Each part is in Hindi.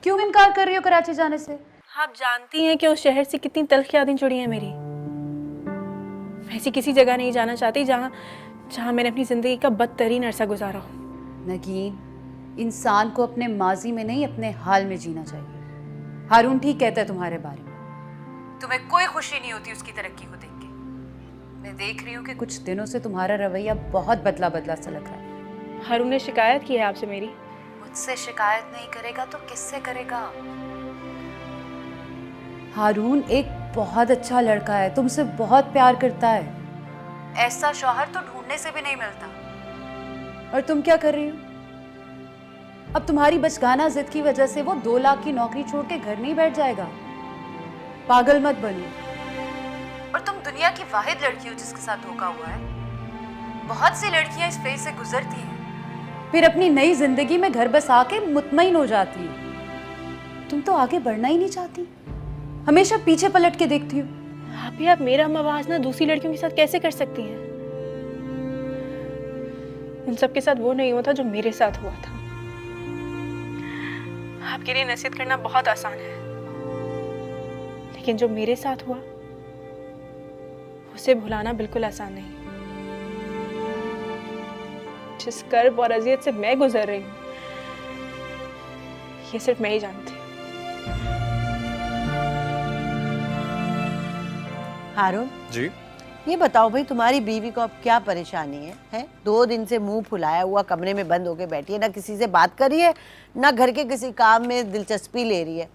क्यों इनकार कर रही हो कराची जाने से? आप जानती हैं कि उस शहर से कितनी तल्ख यादें जुड़ी हैं मेरी। मैं ऐसी किसी जगह नहीं जाना चाहती जहाँ मैंने अपनी जिंदगी का बदतरीन अरसा गुजारा हो। नगीन, इंसान को अपने माजी में नहीं अपने हाल में जीना चाहिए। हारून ठीक कहता है तुम्हारे बारे में। तुम्हें कोई खुशी नहीं होती उसकी तरक्की को देख के। मैं देख रही हूँ कि कुछ दिनों से तुम्हारा रवैया बहुत बदला बदला सा लग रहा है। हारून ने शिकायत की है आपसे मेरी? मुझसे शिकायत नहीं करेगा तो किससे करेगा? हारून एक बहुत अच्छा लड़का है, तुमसे बहुत प्यार करता है। ऐसा शौहर तो ढूंढने से भी नहीं मिलता। और तुम क्या कर रही हो? अब तुम्हारी बचगाना जिद की वजह से वो 2 लाख की नौकरी छोड़ के घर नहीं बैठ जाएगा। पागल मत बनो। और तुम दुनिया की वाहिद लड़की हो जिसके साथ धोखा हुआ है। बहुत सी लड़कियां इस फेज से गुजरती हैं, फिर अपनी नई जिंदगी में घर बस आके मुतमईन हो जाती हैं। तुम तो आगे बढ़ना ही नहीं चाहती, हमेशा पीछे पलट के देखती हो। आप मेरा मवाजना दूसरी लड़कियों के साथ कैसे कर सकती हैं? उन सब के साथ वो नहीं होता जो मेरे साथ हुआ था। आपके लिए नसीहत करना बहुत आसान है, लेकिन जो मेरे साथ हुआ उसे भुलाना बिल्कुल आसान नहीं। जिस कर्ब और अजियत से मैं गुजर रही हूँ, ये सिर्फ मैं ही जानती हूँ। हारून जी, ये बताओ भाई, तुम्हारी बीवी को अब क्या परेशानी है? हैं? 2 दिन से मुंह फुलाया हुआ कमरे में बंद होके बैठी है, ना किसी से बात कर रही है, ना घर के किसी काम में दिलचस्पी ले रही है।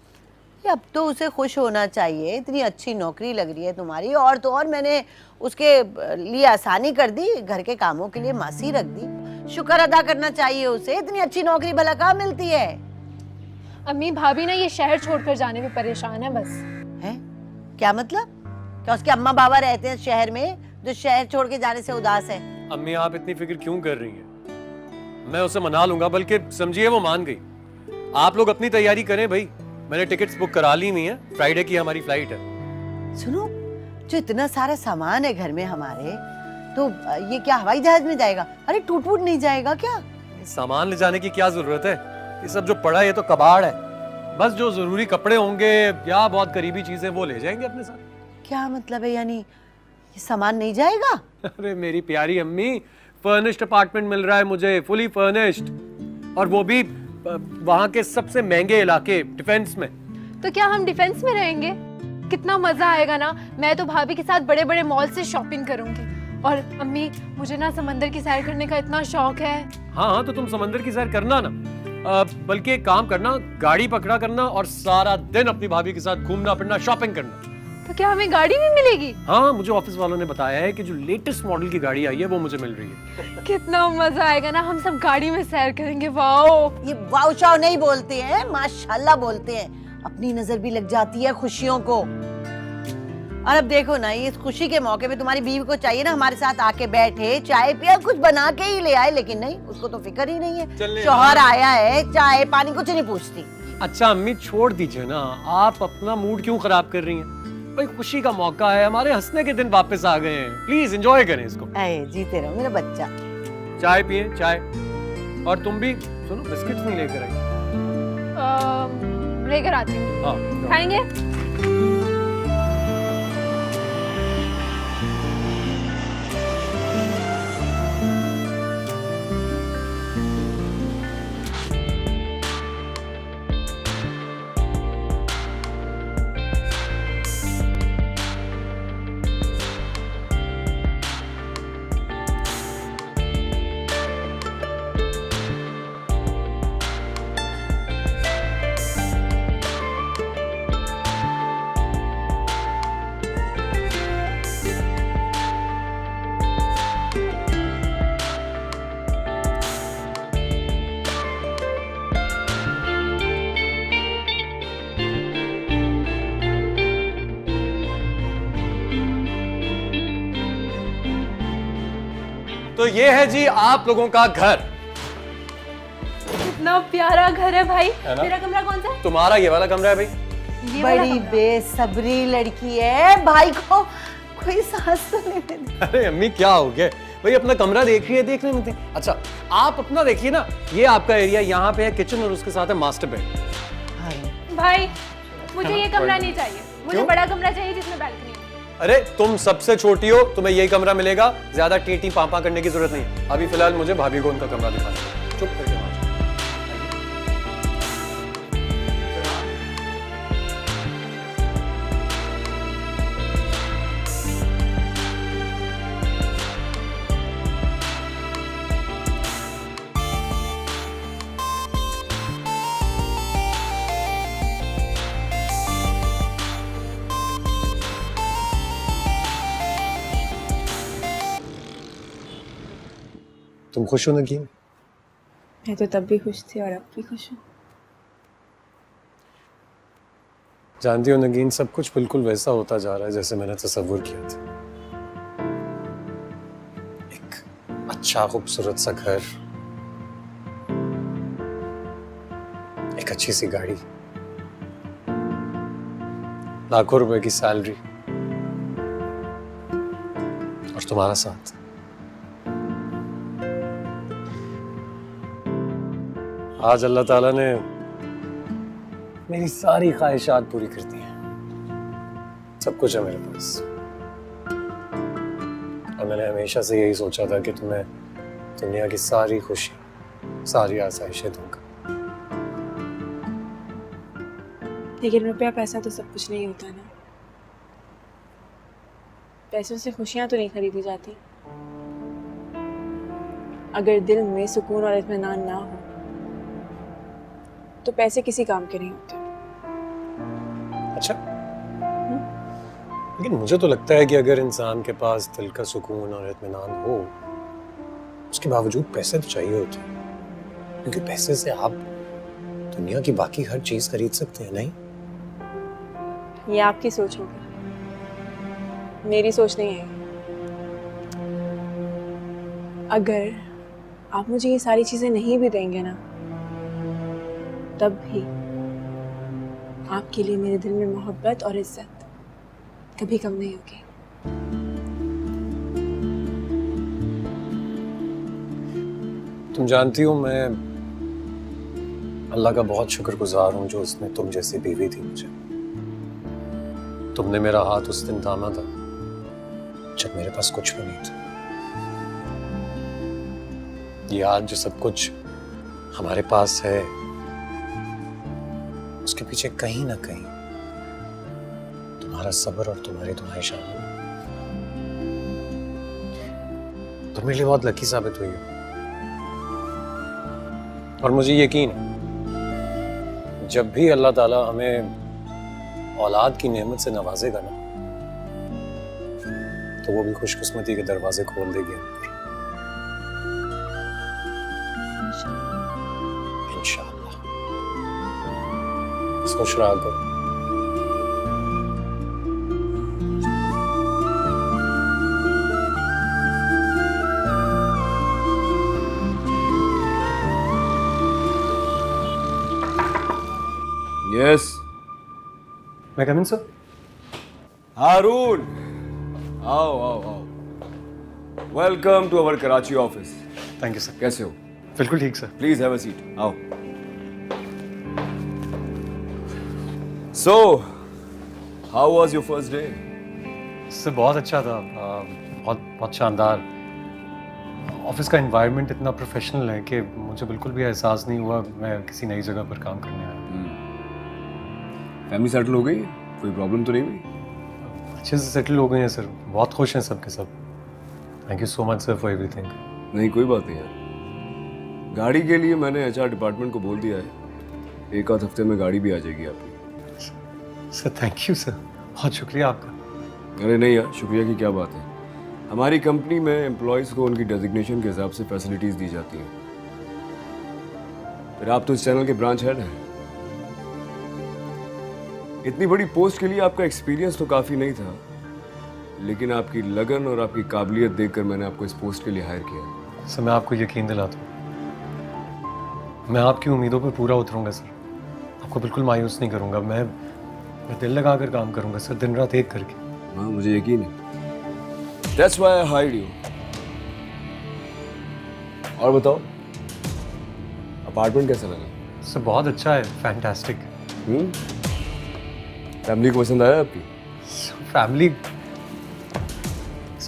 ये अब तो उसे खुश होना चाहिए, इतनी अच्छी नौकरी लग रही है तुम्हारी। और तो और मैंने उसके लिए आसानी कर दी, घर के कामों के लिए मासी रख दी। शुक्र अदा करना चाहिए उसे, इतनी अच्छी नौकरी भला कहाँ मिलती है? अम्मी भाभी ना ये शहर छोड़कर जाने में परेशान है बस। है? क्या मतलब? क्या उसके अम्मा बाबा रहते हैं शहर में जो शहर छोड़ के जाने से उदास है? अम्मी आप इतनी फिक्र क्यों कर रही हैं? मैं उसे मना लूंगा, बल्कि समझिए वो मान गई। आप लोग अपनी तैयारी करें भाई, मैंने टिकट्स बुक करा ली हुई हैं, फ्राइडे की हमारी फ्लाइट है। सुनो, जो इतना सारा सामान है घर में हमारे, तो ये क्या हवाई जहाज में जाएगा? अरे टूट फूट नहीं जाएगा क्या? सामान ले जाने की क्या जरूरत है? ये सब जो पड़ा है ये तो कबाड़ है। बस जो जरूरी कपड़े होंगे या बहुत करीबी चीजें वो ले जाएंगे अपने साथ। क्या मतलब है? यानी ये सामान नहीं जाएगा? अरे मेरी प्यारी अम्मी, फर्निश्ड अपार्टमेंट मिल रहा है मुझे, फुली फर्निश्ड, और वो भी वहाँ के सबसे महंगे इलाके, डिफेंस में। तो क्या हम डिफेंस में रहेंगे? कितना मजा आएगा ना। मैं तो भाभी के साथ बड़े बड़े मॉल से शॉपिंग करूंगी। और अम्मी, मुझे ना समंदर की सैर करने का इतना शौक है। हाँ, तो तुम समंदर की सैर करना ना, बल्कि एक काम करना, गाड़ी पकड़ा करना और सारा दिन अपनी भाभी के साथ घूमना फिरना, शॉपिंग करना। तो क्या हमें गाड़ी भी मिलेगी? हाँ, मुझे ऑफिस वालों ने बताया है कि जो लेटेस्ट मॉडल की गाड़ी आई है वो मुझे मिल रही है। कितना मजा आएगा ना, हम सब गाड़ी में सैर करेंगे। वाओ! ये वाव शाव नहीं बोलते हैं, माशाल्लाह बोलते हैं। अपनी नजर भी लग जाती है खुशियों को। और अब देखो ना, इस खुशी के मौके पे तुम्हारी बीवी को चाहिए ना हमारे साथ आके बैठे, चाय पिया, कुछ बना के ही ले आए, लेकिन नहीं, उसको तो फिक्र ही नहीं है। शौहर आया है, चाय पानी कुछ नहीं पूछती। अच्छा अम्मी, छोड़ दीजिए ना, आप अपना मूड क्यों खराब कर रही हैं? भाई खुशी का मौका है, हमारे हंसने के दिन वापस आ गए हैं, प्लीज एंजॉय करें इसको। अरे जीते रहो मेरा बच्चा। चाय पिए, चाय। और तुम भी सुनो, बिस्किट्स नहीं लेकर आई? लेकर आती हूँ। हाँ, खाएंगे? तो ये है जी आप लोगों का घर। कितना प्यारा घर है भाई। है ना? मेरा कमरा कौन सा है? तुम्हारा ये वाला कमरा है भाई। ये वाला बड़ी कमरा। बेसब्री लड़की है, भाई को कोई सांस तो लेने दे। अरे अम्मी क्या हो गया भाई, अपना कमरा देख रही है, देखने में। अच्छा आप अपना देखिए ना, ये आपका एरिया, यहाँ पे है किचन और उसके साथ है मास्टर बेड। अरे भाई मुझे ये कमरा नहीं चाहिए, मुझे क्यों? बड़ा कमरा चाहिए जिसमें बैल्कनी हो। अरे तुम सबसे छोटी हो, तुम्हें यही कमरा मिलेगा, ज्यादा टीटी पापा करने की जरूरत नहीं। अभी फिलहाल मुझे भाभी को उनका कमरा दिखा दो। चुप करके वहां जाओ। तुम खुश हो नगीन? मैं तो तब भी खुश थी और अब भी खुश हूँ। जानती हो नगीन, सब कुछ बिल्कुल वैसा होता जा रहा है जैसे मैंने तसव्वुर किया था। एक अच्छा खूबसूरत सा घर, एक अच्छी सी गाड़ी, लाखों रुपए की सैलरी और तुम्हारा साथ। आज अल्लाह ताला ने मेरी सारी ख्वाहिशात पूरी कर दी हैं। सब कुछ है मेरे पास और मैंने हमेशा से यही सोचा था कि तुम्हें दुनिया की सारी खुशी, सारी आसाइशें दूंगा। लेकिन रुपया पैसा तो सब कुछ नहीं होता ना। पैसों से खुशियां तो नहीं खरीदी जाती। अगर दिल में सुकून और इत्मीनान ना हो तो पैसे किसी काम के नहीं होते। अच्छा, लेकिन मुझे तो लगता है कि अगर इंसान के पास दिल का सुकून और इत्मीनान हो, उसके बावजूद पैसे तो चाहिए होते हैं, क्योंकपैसे से आप दुनिया की बाकी हर चीज खरीद सकते हैं, नहीं? ये आपकी सोच होगी, मेरी सोच नहीं है। अगर आप मुझे ये सारी चीजें नहीं भी देंगे ना, तब भी आपके लिए मेरे दिल में मोहब्बत और इज्जत कभी कम नहीं होगी। तुम जानती हो, मैं अल्लाह का बहुत शुक्रगुजार हूं जो उसने तुम जैसी बीवी थी मुझे। तुमने मेरा हाथ उस दिन थामा था जब मेरे पास कुछ भी नहीं था। ये आज जो सब कुछ हमारे पास है, उसके पीछे कहीं ना कहीं तुम्हारा सब्र और तुम्हारी दुआएं शामिल हैं। तुम मेरे लिए बहुत लकी साबित हुई हो और मुझे यकीन है जब भी अल्लाह ताला हमें औलाद की नेमत से नवाजेगा ना, तो वो भी खुशकिस्मती के दरवाजे खोल देगी हम पर। इंशाअल्लाह। खुश रहा करो। Yes. मैं कम इन सर? हारून, आओ आओ आओ। Welcome to our Karachi office. Thank you sir. कैसे हो? बिल्कुल ठीक sir. Please have a seat. आओ। So, how was your first day? Sir बहुत अच्छा था, बहुत बहुत शानदार। ऑफिस का एनवायरनमेंट इतना प्रोफेशनल है कि मुझे बिल्कुल भी एहसास नहीं हुआ मैं किसी नई जगह पर काम करने आया। फैमिली सेटल हो गई? कोई प्रॉब्लम तो नहीं हुई? अच्छे से सेटल हो गए हैं सर, बहुत खुश हैं सब के सब। Thank you so much sir for everything. नहीं, कोई बात नहीं यार। गाड़ी के लिए मैंने एचआर डिपार्टमेंट को बोल दिया है, एक आध हफ्ते में गाड़ी भी आ जाएगी आपकी। सर थैंक यू सर, बहुत शुक्रिया आपका। अरे नहीं यार, शुक्रिया की क्या बात है। हमारी कंपनी में एम्प्लॉयज़ को उनकी डेजिग्नेशन के हिसाब से फैसिलिटीज़ दी जाती हैं। फिर आप तो इस चैनल के ब्रांच हेड हैं। इतनी बड़ी पोस्ट के लिए आपका एक्सपीरियंस तो काफ़ी नहीं था, लेकिन आपकी लगन और आपकी काबिलियत देखकर मैंने आपको इस पोस्ट के लिए हायर किया। सर मैं आपको यकीन दिलाता हूँ, मैं आपकी उम्मीदों पर पूरा उतरूंगा सर। आपको बिल्कुल मायूस नहीं करूँगा। मैं दिल लगा कर काम करूँगा सर, दिन रात एक करके। हाँ, मुझे यकीन है। That's why I hired you. और बताओ, अपार्टमेंट कैसा लगा? सर बहुत अच्छा है, फैंटास्टिक। फैमिली को पसंद आया आपकी? फैमिली,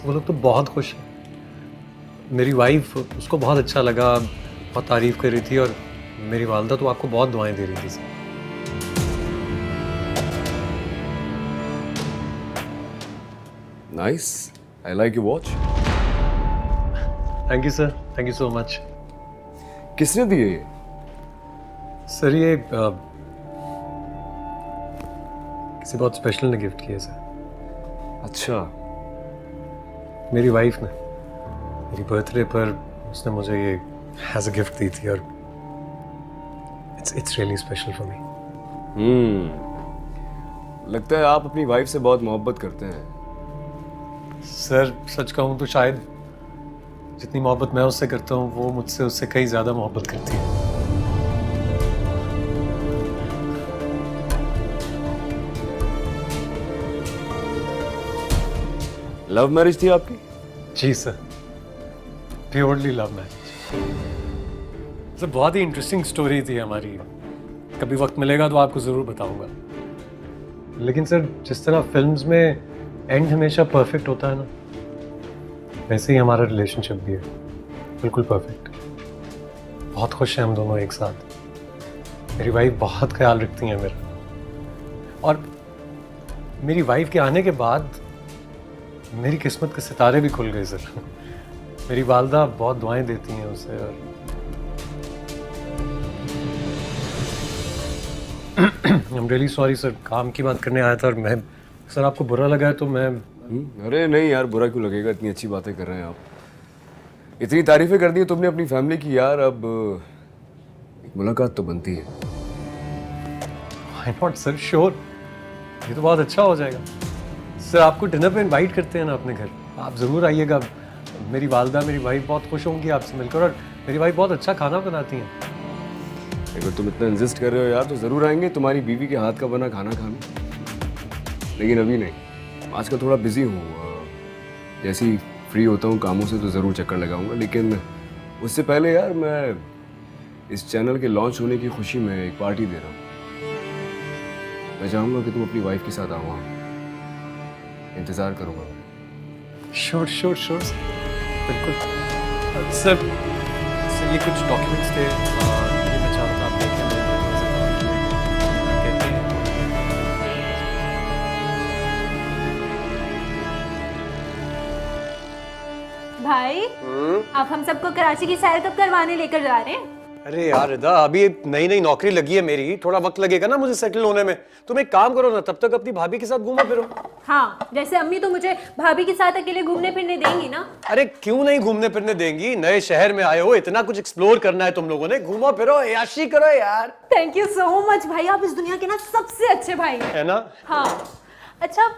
वो लोग तो बहुत खुश हैं। मेरी वाइफ, उसको बहुत अच्छा लगा, बहुत तारीफ कर रही थी, और मेरी वालदा तो आपको बहुत दुआएं दे रही थी sir. Nice, I like your watch. Thank you sir, thank you so much. किसने दिए ये? सर ये किसी बहुत स्पेशल ने गिफ्ट किया सर। अच्छा, मेरी वाइफ ने मेरी बर्थडे पर उसने मुझे ये एज अ गिफ्ट दी थी, और it's really special for me. लगता है आप अपनी वाइफ से बहुत मोहब्बत करते हैं। सर सच कहूँ तो शायद जितनी मोहब्बत मैं उससे करता हूँ, वो मुझसे उससे कहीं ज्यादा मोहब्बत करती है। लव मैरिज थी आपकी? जी sir, purely love marriage. Sir बहुत ही इंटरेस्टिंग स्टोरी थी हमारी, कभी वक्त मिलेगा तो आपको जरूर बताऊंगा। लेकिन सर जिस तरह फिल्म्स में एंड हमेशा परफेक्ट होता है ना, वैसे ही हमारा रिलेशनशिप भी है, बिल्कुल परफेक्ट। बहुत खुश हैं हम दोनों एक साथ। मेरी वाइफ बहुत ख्याल रखती हैं मेरा, और मेरी वाइफ के आने के बाद मेरी किस्मत के सितारे भी खुल गए सर। मेरी वालदा बहुत दुआएं देती हैं उसे, और I'm really sorry सर, काम की बात करने आया था, और मैं सर आपको बुरा लगा है तो मैं अरे नहीं यार, बुरा क्यों लगेगा? इतनी अच्छी बातें कर रहे हैं आप, इतनी तारीफें कर दी तुमने अपनी फैमिली की यार, अब एक मुलाकात तो बनती है। Why not सर, श्योर, ये तो बहुत अच्छा हो जाएगा। सर आपको डिनर पे इनवाइट करते हैं ना अपने घर, आप ज़रूर आइएगा। मेरी वालदा, मेरी वाइफ बहुत खुश होंगी आपसे मिलकर, और मेरी वाइफ बहुत अच्छा खाना बनाती हैं। अगर तुम इतना इंसिस्ट कर रहे हो यार तो ज़रूर आएंगे तुम्हारी बीवी के हाथ का बना खाना खाने, लेकिन अभी नहीं, आजकल थोड़ा बिजी हूँ। जैसे ही फ्री होता हूँ कामों से तो ज़रूर चक्कर लगाऊंगा, लेकिन उससे पहले यार मैं इस चैनल के लॉन्च होने की खुशी में एक पार्टी दे रहा हूँ। मैं चाहूँगा कि तुम अपनी वाइफ के साथ आओ, इंतज़ार करूँगा। श्योर श्योर श्योर बिल्कुल। सर ये कुछ डॉक्यूमेंट्स थे, ये मैं चाह रहा था आप देखें, मेरे पास से बात किए। कहते हैं भाई आप हम सबको कराची की सैर कब करवाने लेकर जा रहे हैं? अरे यार रिदा, अभी नई नई नौकरी लगी है मेरी, थोड़ा वक्त लगेगा ना मुझे सेटल होने में। तुम एक काम करो ना, तब तक अपनी भाभी के साथ घूमा फिरो। हाँ, जैसे अम्मी तो मुझे भाभी के साथ अकेले घूमने फिरने देंगी ना। अरे क्यों नहीं घूमने फिरने देंगी? नए शहर में आए हो, इतना कुछ एक्सप्लोर करना है तुम लोगों ने, घूमो फिरो, याशी करो यार। थैंक यू सो मच भाई, आप इस दुनिया के ना सबसे अच्छे भाई हैं। है ना? हाँ, अच्छा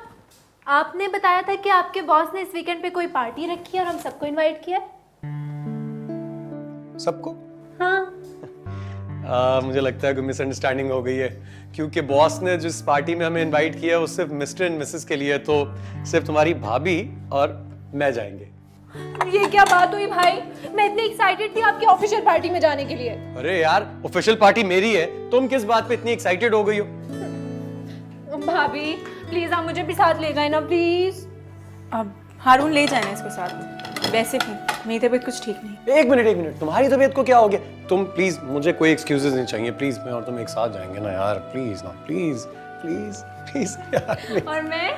आपने बताया था कि आपके बॉस ने इस वीकेंड पे कोई पार्टी रखी है और हम सबको इनवाइट किया है। सबको? हाँ। मुझे लगता है कोई मिसअंडरस्टैंडिंग हो गई है, क्योंकि बॉस ने जिस पार्टी में हमें इनवाइट किया है वो सिर्फ मिस्टर एंड मिसेस के लिए, तो सिर्फ तुम्हारी भाभी और मैं जाएंगे। ये क्या बात हुई भाई, मैं इतनी एक्साइटेड थी आपकी ऑफिशियल पार्टी में जाने के लिए। अरे यार ऑफिशियल पार्टी मेरी है, तुम किस बात पे इतनी एक्साइटेड हो गई हो? भाभी प्लीज आप मुझे भी साथ ले जाए ना प्लीज। अब हारून ले जाना इसको साथ में, वैसे भी मेरी तबीयत कुछ ठीक नहीं। एक मिनट, तुम्हारी तबीयत को क्या हो गया? तुम प्लीज, मुझे कोई एक्सक्यूजेस नहीं चाहिए, प्लीज मैं और तुम एक साथ जाएंगे ना यार, प्लीज ना, प्लीज प्लीज प्लीज यार। और मैं?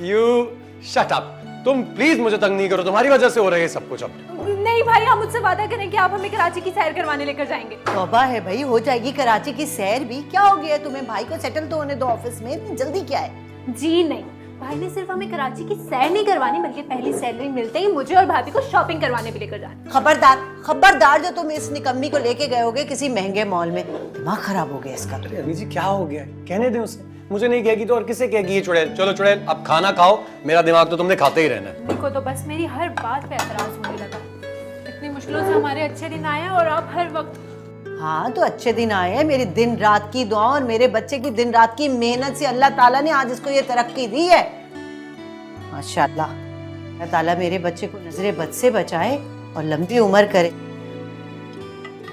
यू शट अप, तुम प्लीज मुझे तंग नहीं करो, तुम्हारी वजह से हो रहा है सब कुछ। अब नहीं भाई, आप मुझसे वादा करें कि आप हमें कराची की सैर करवाने लेकर जाएंगे। तौबा है भाई, हो जाएगी कराची की सैर भी। क्या हो गया तुम्हें? भाई को सेटल तो होने दो ऑफिस में, इतनी जल्दी क्या है? जी नहीं, भाई ने सिर्फ हमें कराची की सैर नहीं करवानी, बल्कि पहली सैलरी मिलते ही मुझे और भाभी को शॉपिंग करवाने भी लेकर जाना। खबरदार खबरदार, जो तुम इस निकम्मी को लेके गए होगे किसी महंगे मॉल में, दिमाग खराब हो गया इसका। अरे अम्मी जी क्या हो गया? कहने दे उसे, मुझे नहीं कहेगी तो और किसे कहेगी? ये चुड़ैल, चलो चुड़ैल अब खाना खाओ, मेरा दिमाग तो तुमने खाते ही रहना है। देखो तो बस मेरी हर बात पे एतराज होने लगा। इतनी मुश्किलों से हमारे अच्छे दिन आए हैं और आप हर वक्त। हाँ तो अच्छे दिन आए हैं, मेरी दिन रात की दुआ और मेरे बच्चे की दिन रात की मेहनत से अल्लाह ताला ने आज इसको ये तरक्की दी है। माशाअल्लाह, अल्लाह ताला मेरे बच्चे को नजरे बद से बचाए और लंबी उम्र करे।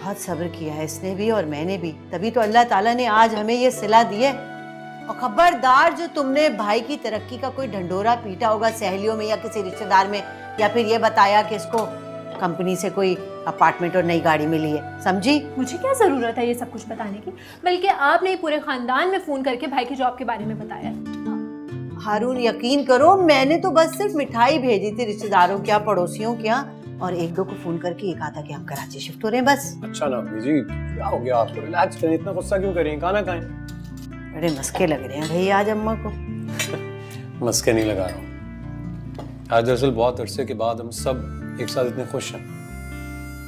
बहुत सब्र किया है इसने भी और मैंने भी, तभी तो अल्लाह ताला ने आज हमें ये सिला दी है। और खबरदार जो तुमने भाई की तरक्की का कोई ढंढोरा पीटा होगा सहेलियों में या किसी रिश्तेदार में, या फिर ये बताया कि इसको कंपनी से कोई अपार्टमेंट और नई गाड़ी मिली है, समझी? मुझे क्या जरूरत है ये सब कुछ बताने की, बल्कि आपने ही पूरे खानदान में फोन करके भाई की जॉब के बारे में बताया। हारून यकीन करो, मैंने तो बस सिर्फ मिठाई भेजी थी रिश्तेदारों क्या पड़ोसियों क्या, और एक दो को फोन करके ये कहा था कि हम कराची शिफ्ट हो रहे हैं बस। अच्छा ना जी, क्या हो गया आपको? रिलैक्स करें, इतना गुस्सा क्यों करें? खाना खाएं। बड़े मस्के लग रहे हैं भैया आज अम्मा को। मस्के नहीं लगा रहा हूँ। आज दरअसल बहुत अरसे के बाद हम सब एक साथ इतने खुश हैं।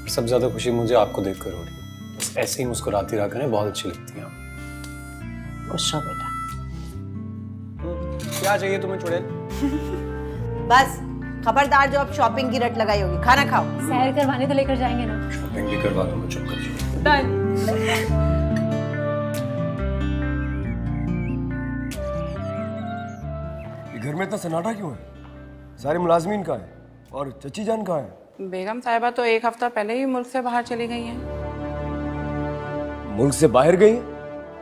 सबसे ज्यादा खुशी मुझे आपको देखकर हो रही है। बस ऐसे ही मुस्कुराती रहा करें, बहुत अच्छी लगती हैं आप। खुश हो बेटा। क्या चाहिए तुम्हें चुड़ैल? बस खबरदार जो अब शॉपिंग की रट लगाई होगी, खाना खाओ। सैर करवाने तो लेकर जाएंगे ना? शॉपिंग भी करवा दूंगा, चुप कर जाओ। डन। घर में इतना सन्नाटा क्यों है? सारे मुलाजमीन कहाँ हैं? और चची जान कहाँ है? बेगम साहिबा तो एक हफ्ता पहले ही मुल्क से बाहर चली गई हैं। मुल्क से बाहर गई हैं?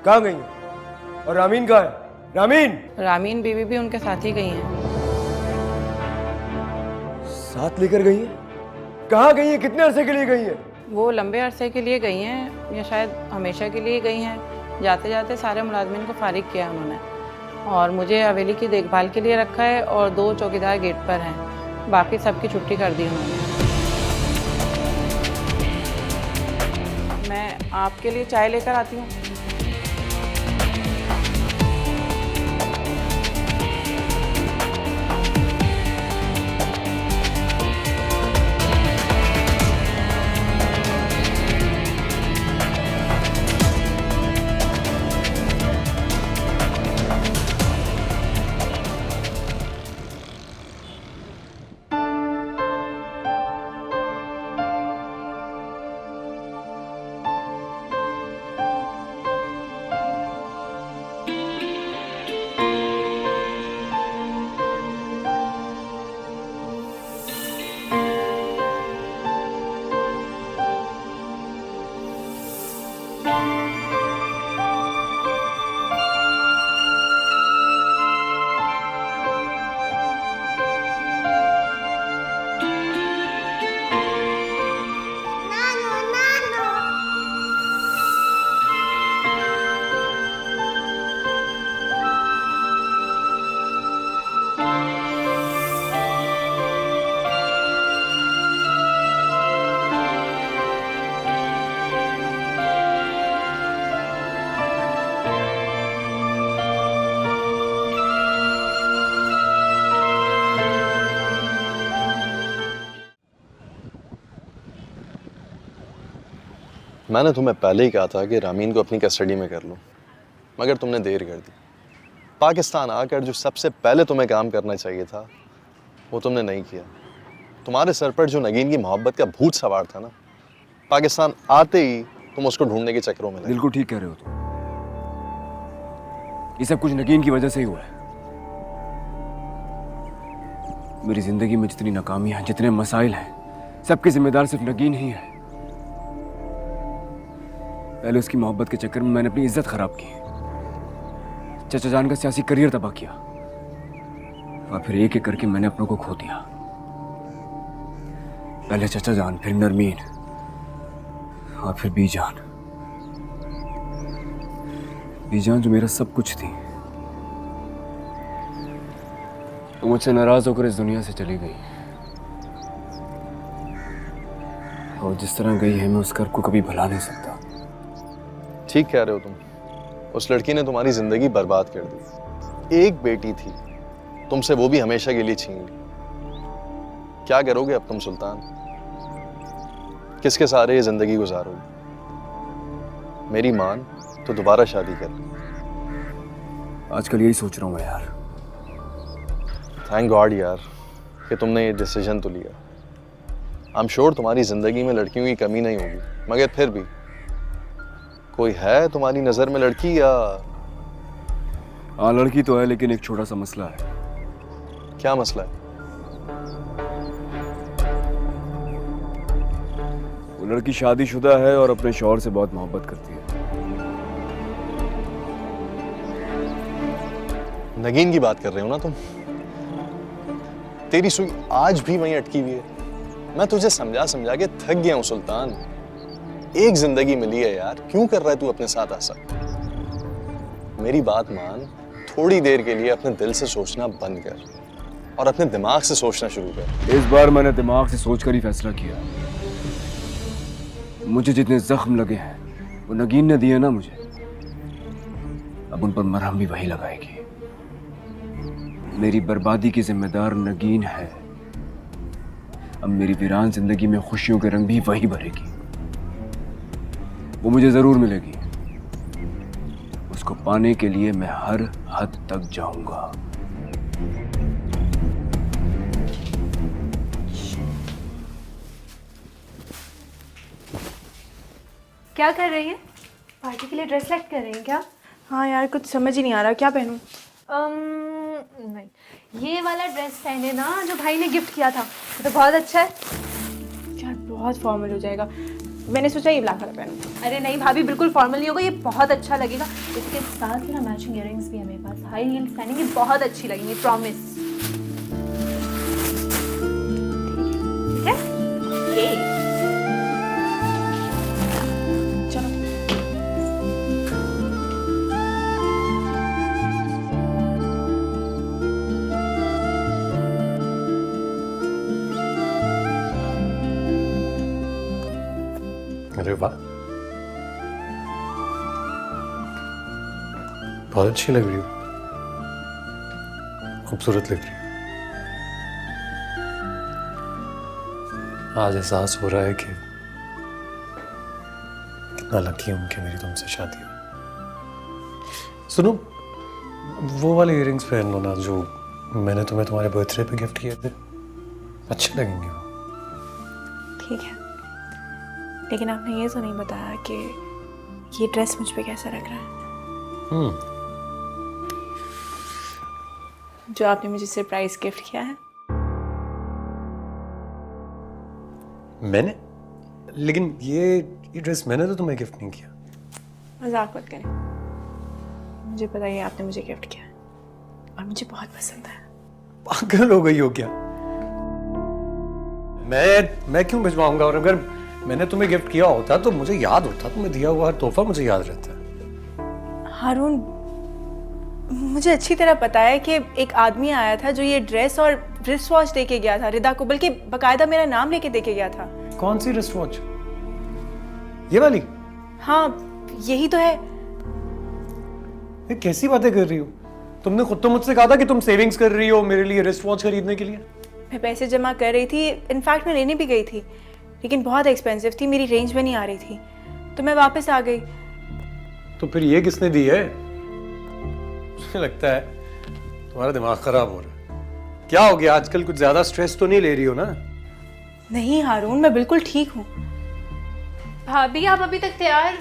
कहाँ गई हैं? और रामीन कहाँ है? रामीन! रामीन बीवी भी उनके साथ ही गई हैं। साथ लेकर गई हैं? कहाँ गई हैं? कितने अरसे के लिए गई हैं? वो लंबे अरसे के लिए गई हैं या शायद हमेशा के लिए गई हैं। जाते जाते सारे मुलाजमीन को फारिग किया उन्होंने, और मुझे हवेली की देखभाल के लिए रखा है और 2 चौकीदार गेट पर हैं। बाकी सबकी छुट्टी कर दी उन्होंने। मैं आपके लिए चाय लेकर आती हूँ। मैंने तुम्हें पहले ही कहा था कि रामीन को अपनी कस्टडी में कर लूं, मगर तुमने देर कर दी। पाकिस्तान आकर जो सबसे पहले तुम्हें काम करना चाहिए था वो तुमने नहीं किया। तुम्हारे सर पर जो नगीन की मोहब्बत का भूत सवार था ना, पाकिस्तान आते ही तुम उसको ढूंढने के चक्करों में लगे। बिल्कुल ठीक कह रहे हो तुम। ये सब कुछ नगीन की वजह से ही हुआ है। मेरी जिंदगी में जितनी नाकामियां, जितने मसाइल हैं, सबके जिम्मेदार सिर्फ नगीन ही है। पहले उसकी मोहब्बत के चक्कर में मैंने अपनी इज्जत खराब की, चचा जान का सियासी करियर तबाह किया, और फिर एक एक करके मैंने अपनों को खो दिया। पहले चचा जान, फिर नरमीन, और फिर बीजान। बीजान जो मेरा सब कुछ थी, तो मुझसे नाराज होकर इस दुनिया से चली गई। और जिस तरह गई है, मैं उस कर को कभी भुला नहीं सकता। ठीक कह रहे हो तुम। उस लड़की ने तुम्हारी जिंदगी बर्बाद कर दी। एक बेटी थी तुमसे, वो भी हमेशा के लिए छीन ली। क्या करोगे अब तुम सुल्तान? किसके सहारे ये जिंदगी गुजारोगे? मेरी मान तो दोबारा शादी कर। आजकल यही सोच रहा हूँ मैं यार। थैंक गॉड यार कि तुमने ये डिसीजन तो लिया। आई एम श्योर तुम्हारी जिंदगी में लड़कियों की कमी नहीं होगी, मगर फिर भी कोई है तुम्हारी नजर में लड़की? या हाँ, लड़की तो है, लेकिन एक छोटा सा मसला है। क्या मसला है? वो लड़की शादीशुदा है और अपने शौहर से बहुत मोहब्बत करती है। नगीन की बात कर रहे हो ना तुम? तेरी सुई आज भी वहीं अटकी हुई है। मैं तुझे समझा समझा के थक गया हूं सुल्तान। एक जिंदगी मिली है यार, क्यों कर रहा है तू अपने साथ ऐसा? मेरी बात मान, थोड़ी देर के लिए अपने दिल से सोचना बंद कर और अपने दिमाग से सोचना शुरू कर। इस बार मैंने दिमाग से सोचकर ही फैसला किया। मुझे जितने जख्म लगे हैं वो नगीन ने दिए ना मुझे, अब उन पर मरहम भी वही लगाएगी। मेरी बर्बादी की जिम्मेदार नगीन है। अब मेरी वीरान जिंदगी में खुशियों के रंग भी वही भरेगी। वो मुझे जरूर मिलेगी। उसको पाने के लिए मैं हर हद तक जाऊंगा। क्या कर रही है? पार्टी के लिए ड्रेस सेलेक्ट कर रही है क्या? हाँ यार, कुछ समझ ही नहीं आ रहा क्या पहनूं। नहीं, ये वाला ड्रेस पहने ना जो भाई ने गिफ्ट किया था, ये तो बहुत अच्छा है। यार बहुत फॉर्मल हो जाएगा, मैंने सोचा ये ब्लैक वाला पहनूं। अरे नहीं भाभी, बिल्कुल फॉर्मल नहीं होगा, ये बहुत अच्छा लगेगा। इसके साथ ना मैचिंग इयररिंग्स भी है मेरे पास, हाई हील्स पहनेंगे, बहुत अच्छी लगेंगी, प्रॉमिस। ठीक है? चलो। अरे वाह, बहुत अच्छी लग रही हो, खूबसूरत लग रही हो। आज एहसास हो रहा है कि कितना लकी हूं कि मेरी तुमसे शादी हुई। सुनो, वो वाले इयररिंग्स पहन लो ना जो मैंने तुम्हें तुम्हारे बर्थडे पे गिफ्ट किए थे, अच्छे लगेंगे वो। ठीक है, लेकिन आपने ये तो नहीं बताया कि ये ड्रेस मुझ पे कैसा लग रहा है, जो आपने मुझे सरप्राइज गिफ्ट किया है। मैंने? लेकिन ये ड्रेस मैंने तो तुम्हें गिफ्ट नहीं किया। मजाक मत करें, मुझे पता है आपने मुझे गिफ्ट किया है और मुझे बहुत पसंद है। पागल हो गई हो क्या? मैं क्यों भिजवाऊंगा? और अगर मैंने तुम्हें गिफ्ट किया होता तो मुझे याद होता, तुम्हें दिया हुआ हर तोहफा मुझे याद रहता। हारून, मुझे अच्छी तरह पता है कि एक आदमी आया था जो ये ड्रेस और रिस्ट वॉच देके गया था रिदा को, बल्कि बकायदा मेरा नाम लेके देके गया था। कौन सी रिस्ट वॉच? ये वाली? हाँ, यही तो है। ये कैसी बातें कर रही हो? तुमने खुद तो मुझसे कहा था कि तुम सेविंग्स कर रही हो मेरे लिए रिस्ट वॉच खरीदने के लिए। मैं पैसे जमा कर रही थी, इनफैक्ट मैं लेने भी गई थी, लेकिन बहुत एक्सपेंसिव थी, मेरी रेंज में नहीं आ रही थी, तो मैं वापस आ गई। तो फिर ये किसने दी है? मुझे लगता है तुम्हारा दिमाग खराब हो रहा है। क्या हो गया आजकल? कुछ ज्यादा स्ट्रेस तो नहीं ले रही हो ना? नहीं हारून, मैं बिल्कुल ठीक हूँ। भाभी आप अभी तक तैयार?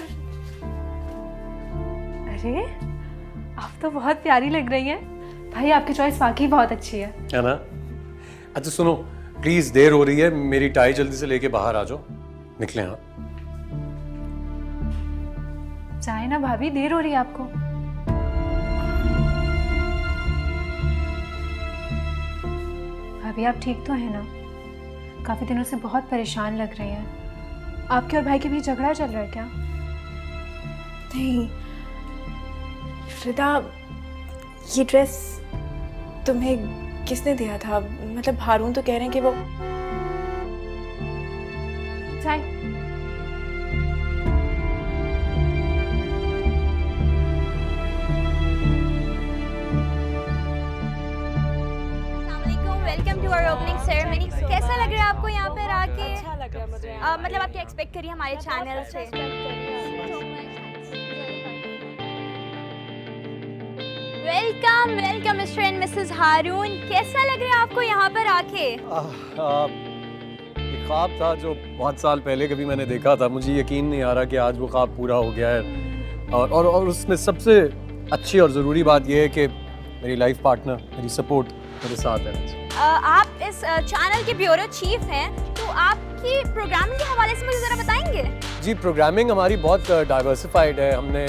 अरे आप तो बहुत प्यारी लग रही हैं। भाई आपकी चॉइस वाकई बहुत अच्छी है ना? अच्छा सुनो, प्लीज देर हो रही है, मेरी टाई जल्दी से लेके बाहर आ जाओ, निकले। हाँ जाए ना भाभी, देर हो रही है आपको। भाभी आप ठीक तो है ना? काफी दिनों से बहुत परेशान लग रही हैं। आपके और भाई के बीच झगड़ा चल रहा है क्या? नहीं रिदा, ये ड्रेस तुम्हें किसने दिया था? मतलब हारून तो कह रहे हैं कि वो जाए। Welcome to our opening ceremony. कैसा लग रहा है आपको यहाँ पर आके? अच्छा लग रहा है मुझे। मतलब आप क्या एक्सपेक्ट करिए हमारे चैनल से? Welcome welcome mister and missus Haroon. कैसा लग रहा है आपको यहाँ पर आके? ये ख्वाब था जो बहुत साल पहले कभी मैंने देखा था। मुझे यकीन नहीं आ रहा कि आज वो ख्वाब पूरा हो गया है। और उसमें सबसे अच्छी और ज़रूरी बात यह है कि मेरी लाइफ पार्टनर, मेरी सपोर्ट मेरे साथ है। आप इस चैनल के ब्यूरो चीफ हैं, तो आप आपकी प्रोग्रामिंग के हवाले से मुझे ज़रा बताएंगे? जी, प्रोग्रामिंग हमारी बहुत डाइवर्सिफाइड है। हमने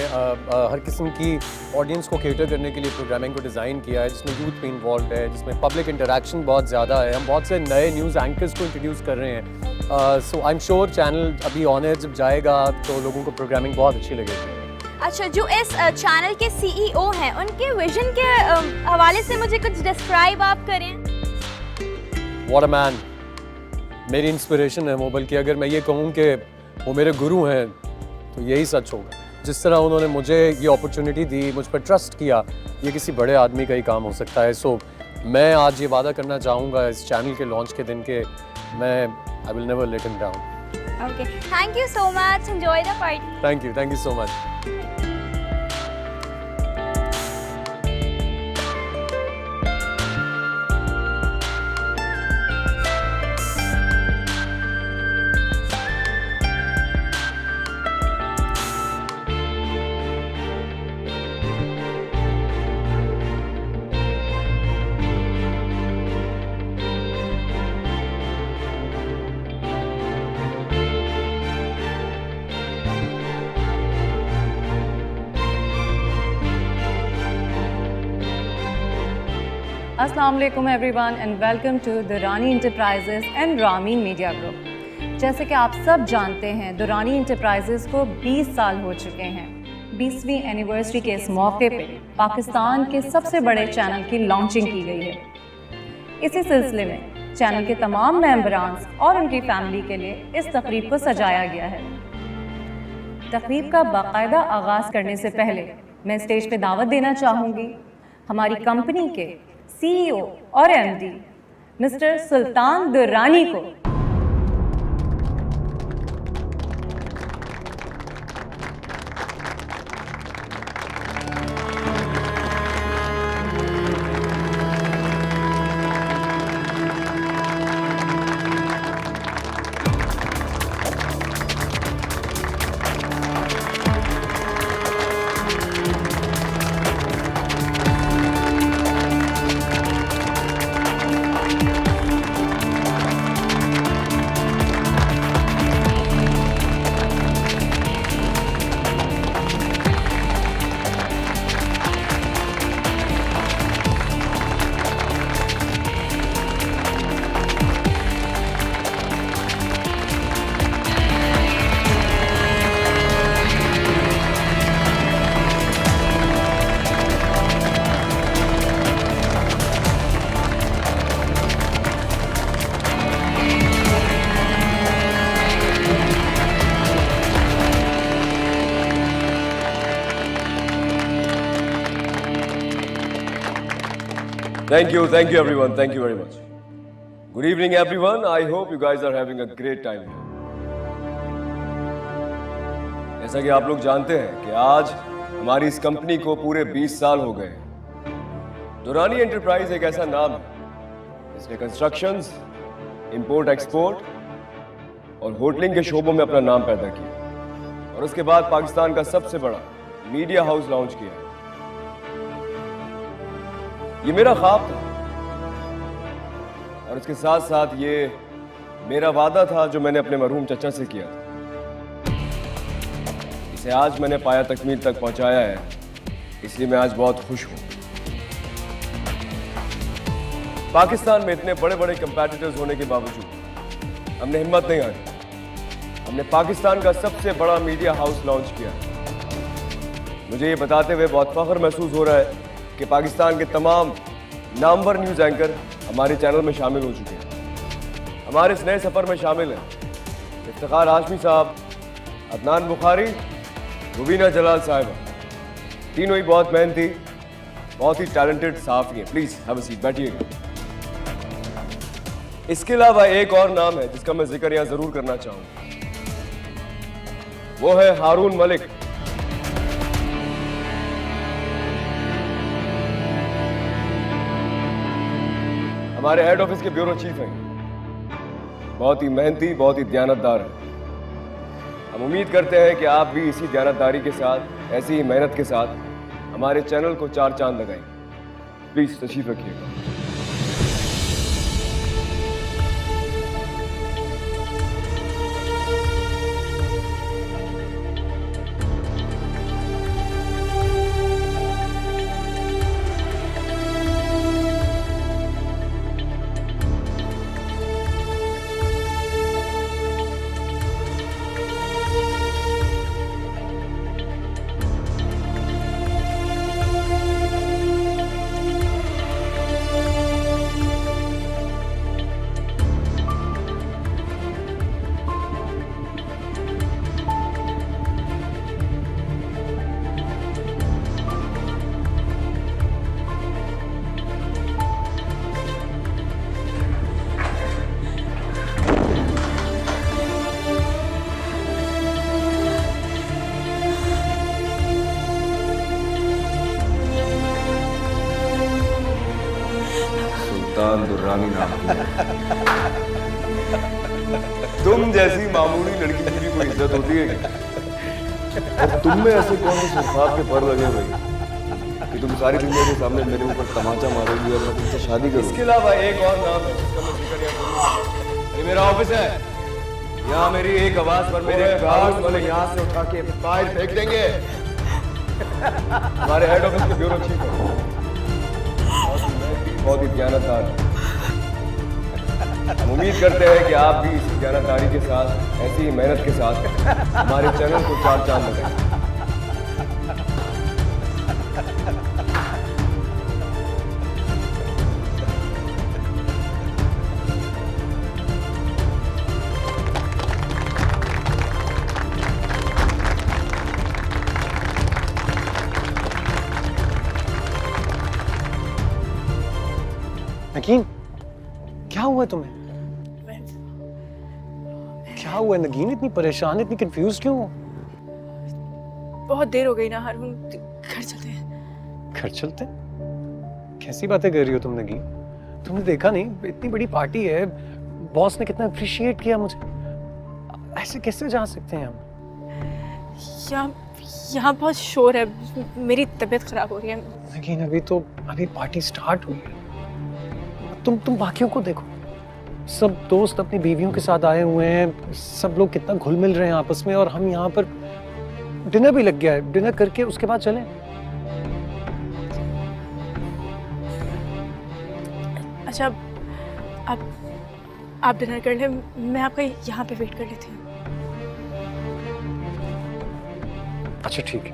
हर किस्म की ऑडियंस को केटर करने के लिए प्रोग्रामिंग को डिज़ाइन किया है, जिसमें यूथ भी इन्वॉल्व है, जिसमें पब्लिक इंटरेक्शन बहुत ज़्यादा है। हम बहुत से नए न्यूज़ एंकर्स को इंट्रोड्यूस कर रहे हैं। सो आई एम श्योर चैनल अभी ऑन एयर जब जाएगा तो लोगों को प्रोग्रामिंग बहुत अच्छी लगेगी। अच्छा, जो इस चैनल के सीईओ हैं, उनके विजन के हवाले से मुझे कुछ डिस्क्राइब आप करें। व्हाट अ मैन, मेरी इंस्पिरेशन है वो। बल्कि अगर मैं ये कहूँ कि वो मेरे गुरु हैं तो यही सच होगा। जिस तरह उन्होंने मुझे ये अपॉर्चुनिटी दी, मुझ पर ट्रस्ट किया, ये किसी बड़े आदमी का ही काम हो सकता है। सो मैं आज ये वादा करना चाहूँगा इस चैनल के लॉन्च के दिन के मैं I will never let him down. Okay, thank you so much, enjoy the party. Thank you so much. अस्सलाम वालेकुम everyone and welcome to Durrani enterprises and Ramin media group. जैसे कि आप सब जानते हैं, दुरानी इंटरप्राइजेज़ को 20 साल हो चुके हैं। 20वीं एनिवर्सरी के इस मौके पे पाकिस्तान के सबसे बड़े चैनल की लॉन्चिंग की गई है। इसी सिलसिले में चैनल के तमाम मेंबरान और उनकी फैमिली के लिए इस तकरीब को सजाया गया है। तकरीब का बाकायदा आगाज़ करने से पहले मैं स्टेज पे दावत देना चाहूँगी हमारी कंपनी के सीईओ और एमडी मिस्टर सुल्तान दुर्रानी को। Thank you everyone, thank you very much. Good evening everyone, I hope you guys are having a great time here. जैसा कि आप लोग जानते हैं कि आज हमारी इस कंपनी को पूरे 20 साल हो गए। दुरानी एंटरप्राइज एक ऐसा नाम है जिसने कंस्ट्रक्शंस, इंपोर्ट एक्सपोर्ट और होटलिंग के शोबों में अपना नाम पैदा किया और उसके बाद पाकिस्तान का सबसे बड़ा मीडिया हाउस लॉन्च किया। ये मेरा ख्वाब था और इसके साथ साथ ये मेरा वादा था जो मैंने अपने मरहूम चचा से किया था। इसे आज मैंने पाया तकमील तक पहुंचाया है, इसलिए मैं आज बहुत खुश हूं। पाकिस्तान में इतने बड़े बड़े कंपैटिटर्स होने के बावजूद हमने हिम्मत नहीं हारी। हमने पाकिस्तान का सबसे बड़ा मीडिया हाउस लॉन्च किया। मुझे ये बताते हुए बहुत फख्र महसूस हो रहा है कि पाकिस्तान के तमाम नामवर न्यूज़ एंकर हमारे चैनल में शामिल हो चुके हैं। हमारे इस नए सफ़र में शामिल हैं इफ्तिखार हाशमी साहब, अदनान बुखारी, रुबीना जलाल साहिबा। तीनों ही बहुत मेहनती, बहुत ही टैलेंटेड सहाफ़ी हैं। प्लीज़ हैव अ सीट, बैठिएगा। इसके अलावा एक और नाम है जिसका मैं जिक्र यहाँ ज़रूर करना चाहूँगा, वो है हारून मलिक। हमारे हेड ऑफिस के ब्यूरो चीफ हैं। बहुत ही मेहनती, बहुत ही दयानतदार हैं। हम उम्मीद करते हैं कि आप भी इसी दयानतदारी के साथ, ऐसी ही मेहनत के साथ हमारे चैनल को 4 चांद लगाएं। प्लीज तशरीफ रखिएगा। सुल्तान दुर्रानी नाम की है। तुम जैसी मामूली लड़की की भी कोई इज्जत होती है क्या? और तुम में ऐसे कौन से सुखाब के पर लगे भाई कि तुम सारी दुनिया के सामने मेरे ऊपर तमाचा मारोगी और मैं तुमसे शादी करूं? इसके अलावा एक और नाम है जिसका मैं जिक्र यहाँ करूंगा। ये मेरा ऑफिस है। यहाँ मेरी एक आवाज पर मेरे गार्ड्स वाले यहाँ से उठा के बाहर फेंक देंगे। हमारे हेड ऑफिस के ब्यूरो चीफ है, बहुत ही ज्ञानदार। हम उम्मीद करते हैं कि आप भी इसी ज्ञानदारी के साथ, ऐसी ही मेहनत के साथ हमारे चैनल को 4 चांद लगाएं। नगीन, क्या हुआ तुम्हें? क्या हुआ नगीन? इतनी परेशान, इतनी कंफ्यूज क्यों हो? बहुत देर हो गई ना हारून, घर चलते हैं। घर चलते हैं? कैसी बातें कर रही हो तुम नगीन? तुमने देखा नहीं, इतनी बड़ी पार्टी है, बॉस ने कितना अप्रिशिएट किया मुझे। ऐसे कैसे जा सकते हैं हम? यहाँ बहुत शोर है, मेरी तबीयत खराब हो रही है। नगीन, अभी पार्टी स्टार्ट हुई है। तुम बाकियों को देखो, सब दोस्त अपनी बीवियों के साथ आए हुए हैं, सब लोग कितना घुल मिल रहे हैं आपस में, और हम यहाँ पर डिनर भी लग गया है। डिनर करके उसके बाद चलें। अच्छा, आप डिनर कर लें, मैं आपका यहाँ पे वेट कर लेती हूँ। अच्छा ठीक है,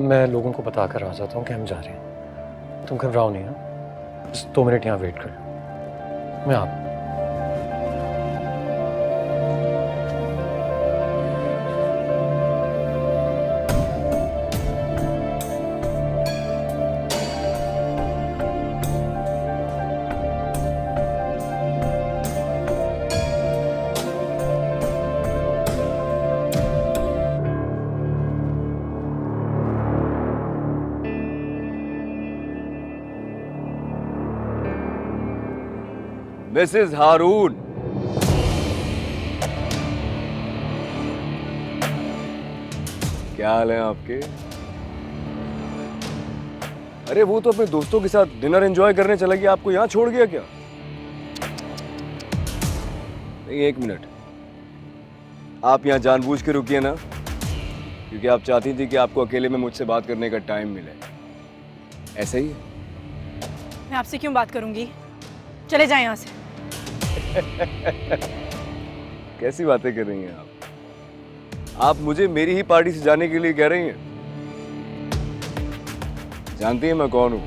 मैं लोगों को बता कर आ जाता हूँ कि हम जा रहे हैं। तुम घबराओ नहीं, हाँ? बस 2 मिनट यहाँ वेट कर, मैं आप। मिसेस हारून, क्या हाल है आपके? अरे वो तो अपने दोस्तों के साथ डिनर एंजॉय करने चला गया, आपको यहाँ छोड़ गया क्या? नहीं, 1 मिनट, आप यहाँ जानबूझ के रुकिए ना, क्योंकि आप चाहती थी कि आपको अकेले में मुझसे बात करने का टाइम मिले। ऐसा ही है? मैं आपसे क्यों बात करूंगी, चले जाएं यहाँ से। कैसी बातें कर रही हैं आप मुझे मेरी ही पार्टी से जाने के लिए कह रही हैं? जानती हैं मैं कौन हूं?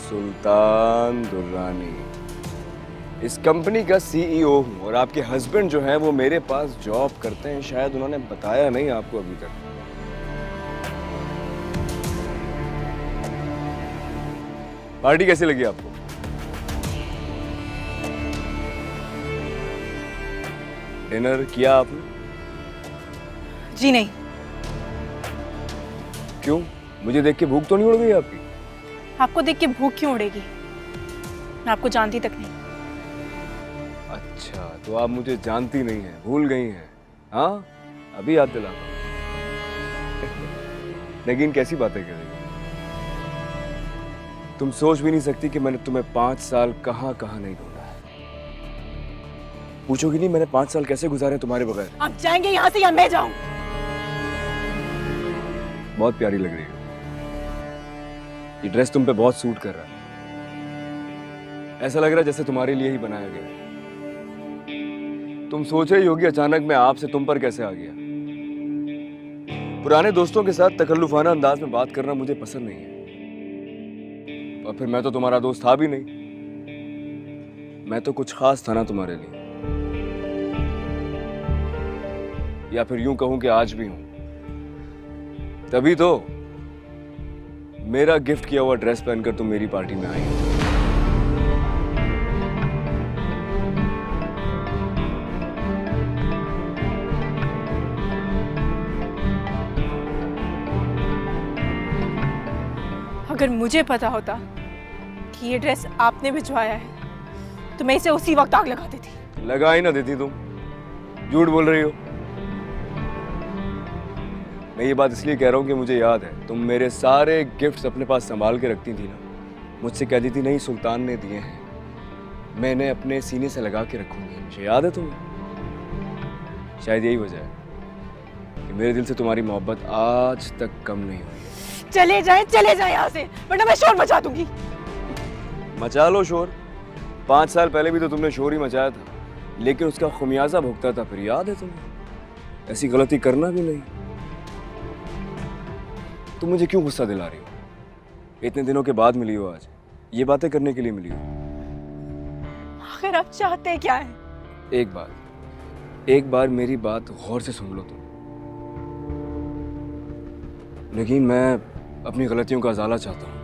सुल्तान दुर्रानी, इस कंपनी का सीईओ हूं, और आपके हस्बैंड जो हैं वो मेरे पास जॉब करते हैं। शायद उन्होंने बताया नहीं आपको अभी तक। पार्टी कैसी लगी आपको? डिनर किया आपने? जी नहीं। क्यों? मुझे देख के भूख तो नहीं उड़ गई आपकी? आपको देख के भूख क्यों उड़ेगी, मैं आपको जानती तक नहीं। अच्छा, तो आप मुझे जानती नहीं हैं, भूल गई हैं? हाँ, अभी याद दिला। नगीन, कैसी बातें कर रही हो? तुम सोच भी नहीं सकती कि मैंने तुम्हें 5 साल कहाँ नहीं ढूंढा है। पूछोगी नहीं मैंने 5 साल कैसे गुजारे तुम्हारे बगैर? आप जाएंगे यहाँ से या मैं जाऊं? बहुत प्यारी लग रही हो, ये ड्रेस तुम पे बहुत सूट कर रहा है। ऐसा लग रहा है जैसे तुम्हारे लिए ही बनाया गया। तुम सोच रही होगी अचानक मैं आपसे तुम पर कैसे आ गया। पुराने दोस्तों के साथ तकल्लुफाना अंदाज में बात करना मुझे पसंद नहीं है, और फिर मैं तो तुम्हारा दोस्त था भी नहीं। मैं तो कुछ खास था ना तुम्हारे लिए, या फिर यूं कहूं कि आज भी हूं। तभी तो मेरा गिफ्ट किया हुआ ड्रेस पहनकर तुम मेरी पार्टी में आई। अगर मुझे पता होता कि ये ड्रेस आपने भिजवाया है तो मैं इसे उसी वक्त आग लगा देती। लगा ही ना देती तुम, झूठ बोल रही हो। मैं ये बात इसलिए कह रहा हूँ कि मुझे याद है तुम मेरे सारे गिफ्ट्स अपने पास संभाल के रखती थी ना। मुझसे कहती थी नहीं सुल्तान ने दिए हैं, मैं इन्हें अपने सीने से लगा के रखूंगी। मुझे याद है तुम्हें। शायद यही वजह है कि मेरे दिल से तुम्हारी मोहब्बत आज तक कम नहीं हुई। चले जाएं यहाँ से, वरना मैं शोर मचा दूंगी। मचा लो शोर। 5 साल पहले भी तो तुमने शोर ही मचाया था, लेकिन उसका खुमियाजा भुगता था फिर। याद है तुम्हें? ऐसी गलती करना भी नहीं। तुम मुझे क्यों गुस्सा दिला रही हो? इतने दिनों के बाद मिली हो आज, ये बातें करने के लिए मिली हो। आखिर आप चाहते क्या है? एक बार मेरी बात गौर से सुन लो तुम। लेकिन मैं अपनी गलतियों का अजाला चाहता हूँ।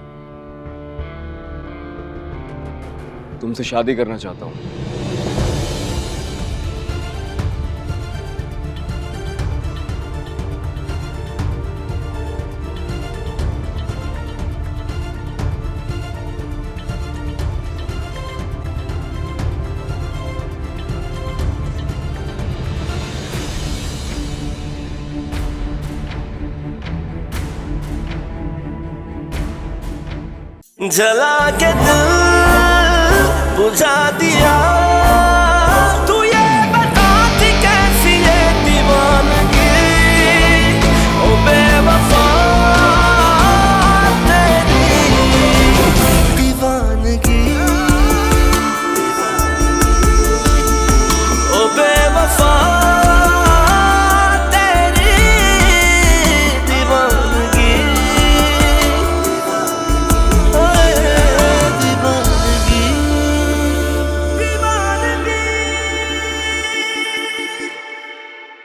तुमसे शादी करना चाहता हूँ। जला के दिल बुझा दिया